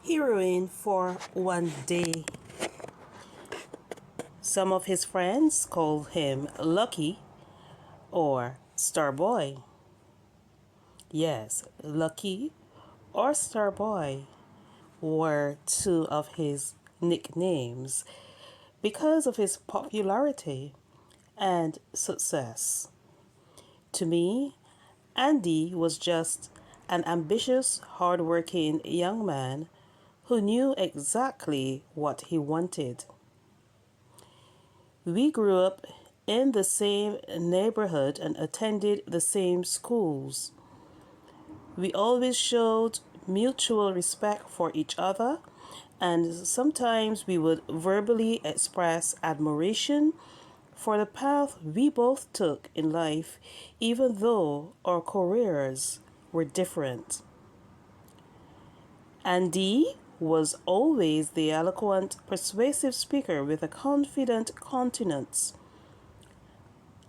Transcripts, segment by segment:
Heroine for one day. Some of his friends called him Lucky or Starboy. Yes, Lucky or Starboy were two of his nicknames because of his popularity and success. To me, Andy was just an ambitious, hardworking young man who knew exactly what he wanted. We grew up in the same neighborhood and attended the same schools. We always showed mutual respect for each other, and sometimes we would verbally express admiration for the path we both took in life, even though our careers were different. Andy was always the eloquent, persuasive speaker with a confident countenance.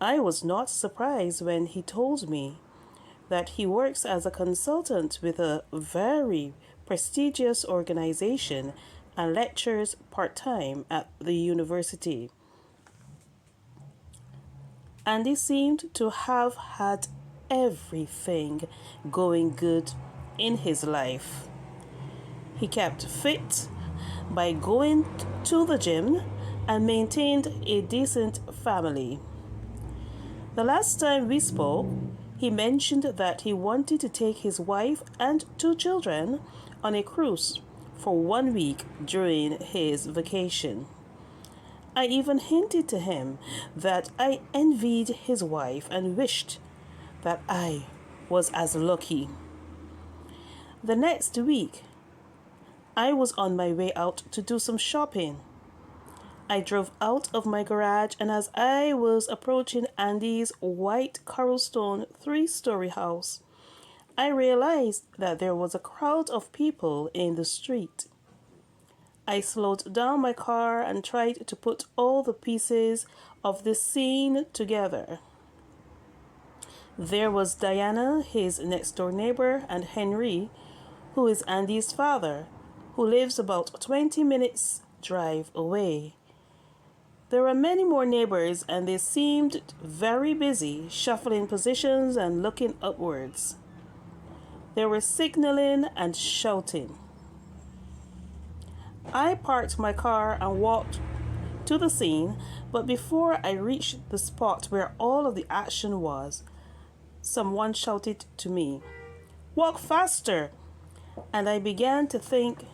I was not surprised when he told me that he works as a consultant with a very prestigious organization and lectures part time at the university. Andy seemed to have had everything going good in his life. He kept fit by going to the gym and maintained a decent family. The last time we spoke, he mentioned that he wanted to take his wife and two children on a cruise for 1 week during his vacation. I even hinted to him that I envied his wife and wished that I was as lucky. The next week, I was on my way out to do some shopping. I drove out of my garage, and as I was approaching Andy's white cobblestone 3-story house, I realized that there was a crowd of people in the street. I slowed down my car and tried to put all the pieces of this scene together. There was Diana, his next door neighbor, and Henry, who is Andy's father, who lives about 20 minutes drive away. There were many more neighbors, and they seemed very busy, shuffling positions and looking upwards. They were signaling and shouting. I parked my car and walked to the scene, but before I reached the spot where all of the action was, someone shouted to me, "Walk faster!" And I began to think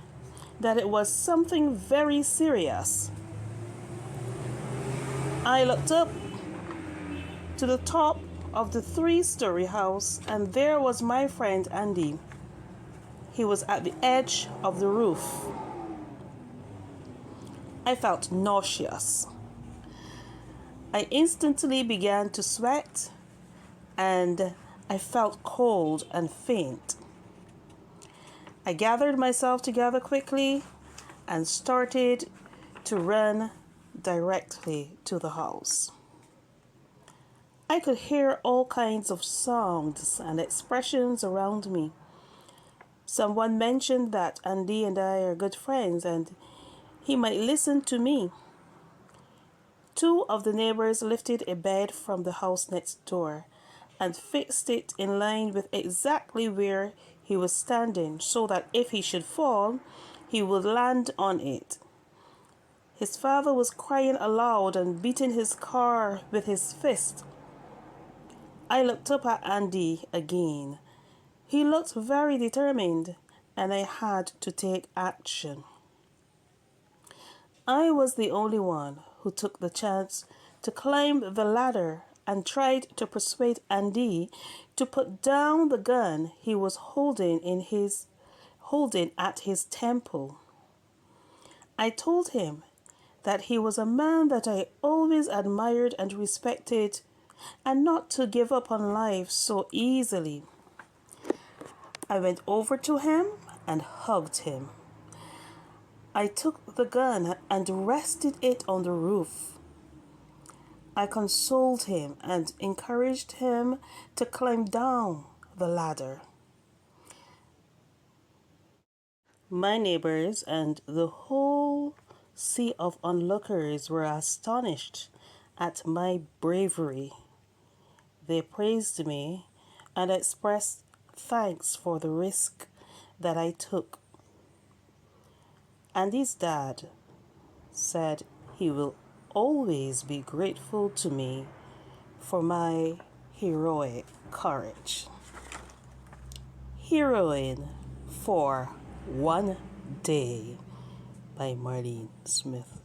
that it was something very serious. I looked up to the top of the 3-story house, and there was my friend Andy. He was at the edge of the roof. I felt nauseous. I instantly began to sweat, and I felt cold and faint. I gathered myself together quickly and started to run directly to the house. I could hear all kinds of sounds and expressions around me. Someone mentioned that Andy and I are good friends and he might listen to me. Two of the neighbors lifted a bed from the house next door and fixed it in line with exactly where he was standing so that if he should fall, he would land on it. His father was crying aloud and beating his car with his fist. I looked up at Andy again. He looked very determined, and I had to take action. I was the only one who took the chance to climb the ladder and tried to persuade Andy to put down the gun he was holding at his temple. I told him that he was a man that I always admired and respected, and not to give up on life so easily. I went over to him and hugged him. I took the gun and rested it on the roof. I consoled him and encouraged him to climb down the ladder. My neighbors and the whole sea of onlookers were astonished at my bravery. They praised me and expressed thanks for the risk that I took. Andy's dad said he will always be grateful to me for my heroic courage. Heroine for One Day by Marleen Smith.